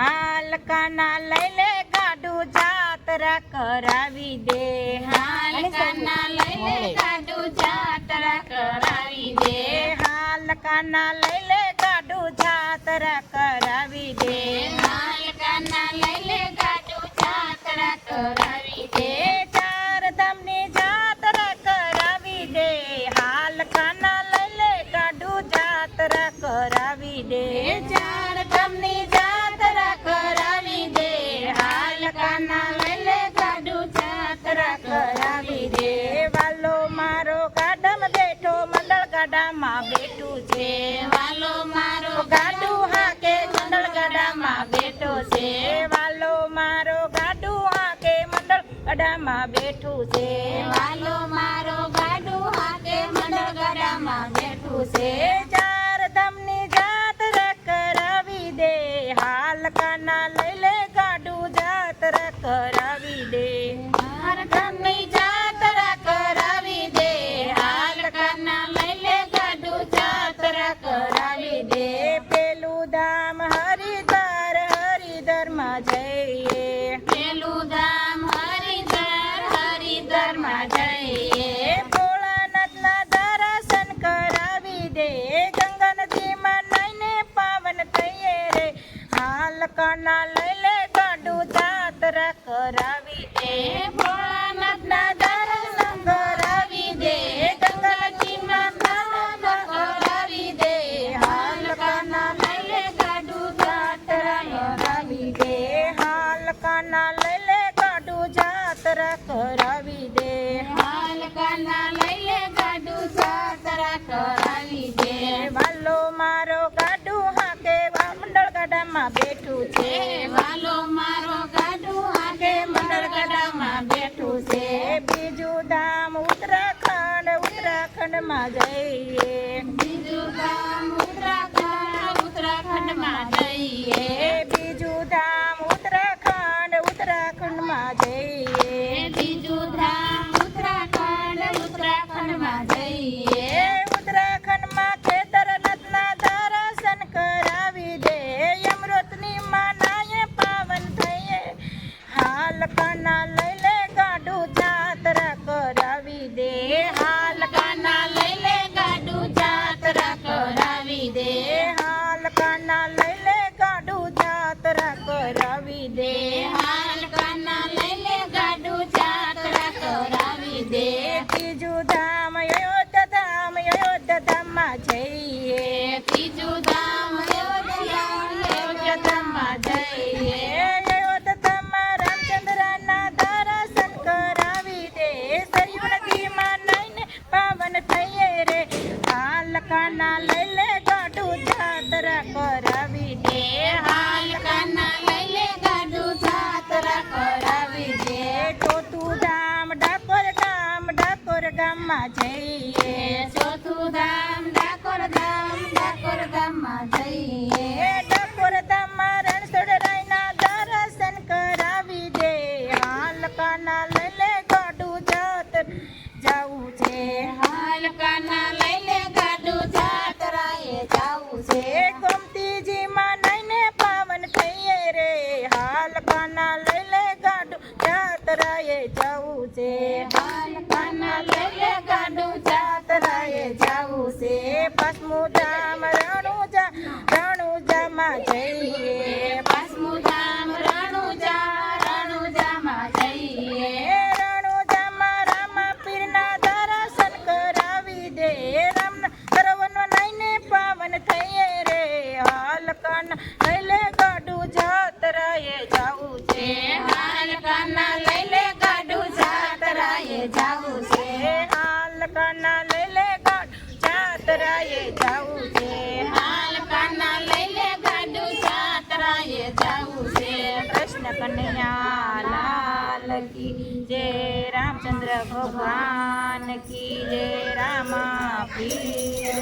હાલકાના લઈ લે ગાડું જાત્રા કરાવી દે. હાલકાના લઈ લે ગાડું જાત્રા કરાવી દે. હાલકાના લઈ લે ગાડું જાત્રા કરાવી દે. હાલકાના લઈ લે ગાડું જાત્રા કરાવી દે. ચાર ધામની જાત્રા કરાવી દે. હાલકાના લઈ લે ગાડું જાત્રા કરાવી દે. ચાર ધામની જાત્રા કરાવી દે. હાલકાના લઈ લે ગાડું જાત્રા કરાવી દે. વાલો મારો ગાડામાં બેઠો મંડળ ગાડામાં બેઠું છે. વાલો મારો ગાડું હાકે મંડળ ગાડામાં બેઠો છે. વાલો મારો ગાડું હાકે મંડળ ગાડામાં બેઠું છે. વાલો મારો ગાડું હાકે મંડળ ગાડામાં બેઠું છે. ચાર ધામની જાત્રા કરાવી દે. હાલકાના લઈ લે ગાડું જાત્રા કરાવી દે. ચાર ધામની જાત્રા કરાવી દે. હાલકાના લઈ લે ગાડું જાત્રા કરાવી દે. પેલું ધામ હરિદ્વાર હરિદ્વારમાં જઈએ. પેલું ધામ હરિદ્વારમાં જઈએ. ભોળાનાથના દર્શન કરાવી દે. ગંગા નદીમાં નાઈને પાવન થઈએ રે. હાલકાના લઈ લે ગાડું જાત્રા કરાવી દે. ભોળાનાથના દર્શન કરાવી દે. ગંગા નદીમાં સ્નાન કરાવી દે. હાલકાના લઈ લે ગાડું જાત્રા કરાવી દે. હાલકાના લઈ લે ગાડું જાત્રા કરાવી દે. હાલકાના લઈ લે ગાડું જાત્રા કરાવી દે. વાલો મારો ગાડું હાકે મંડળ ગાડામાં બેઠું છે. વાલો મારો ગાડું હાકે મંડળ ગાડામાં બેઠું છે. બીજું ધામ ઉત્તરાખંડમાં જઈએ. બીજું ધામ ઉત્તરાખંડમાં જઈએ. બીજું ધામ ઉત્તરાખંડમાં જઈએ. બીજું ધામ ઉત્તરાખંડમાં જઈએ. ઉત્તરાખંડમાં કેદારનાથના દર્શન કરાવી દે. યમૃતની માનાએ પાવન થઈએ. હાલકાના લઈ લે ગાડું જાત્રા કરાવી દે. હાલકાના લઈ લે ગાડું જાત્રા કરાવી દે. હાલકાના લઈ લે ગાડું જાત્રા કરાવી દે. હાલકાના લઈ લે ગાડું જાત્રા કરાવી દે. ત્રીજું ધામ અયોધ્યાધામમાં જઈએ. ત્રીજું ધામ અયોધ્યાધામમાં જઈએ. અયોધ્યાધામમાં રામચંદ્રના દર્શન કરાવી દે. સરયુ નદીમાં નાઈને પાવન થઈએ રે. હાલકાના લઈ લે ગાડું જાત્રા કરાવી દે. હાલકાના લઈ લે ગાડું જાત્રા કરાવી દે. ચોથું ધામ ડાકોર ગામમાં જઈએ. ચોથું ધામ ડાકોર ગામમાં જઈએ. ડાકોર ધામમાં રણછોડરાયના દર્શન કરાવી દે. હાલકાના લઈ લે ગાડું જાવું છે. હાલકાના લઈ લે ગાડું જાત્રાએ જાવું છે. ગોમતીજીમાં નાઈને પાવન થઈએ રે. હાલકાના લઈ લે ગાડું જાત્રાએ જાવું છે. હાલકાના લઈ લે ગાડું જાત્રાએ જાવું છે. પાંચમું ધામ રણુજામાં જઈએ. પાંચમું ધામ રણુજામાં જઈએ. રણુજામાં રામાપીરના દર્શન કરાવી દે. રામના સરોવરમાં નાઈને પાવન થઈએ રે. હાલકાના લઈ લે ગાડું જાત્રાએ જાવું છે. હાલકાના લઈ લે ગાડું જાત્રાએ જાવું છે. હાલકાના લઈ લે ગાડું જાત્રાએ જાવું છે. હાલકાના લઈ લે ગાડું જાત્રાએ જાવું છે. કૃષ્ણ કનૈયા લાલ કી જય. રામચંદ્ર ભગવાન કી જય. રામા પીર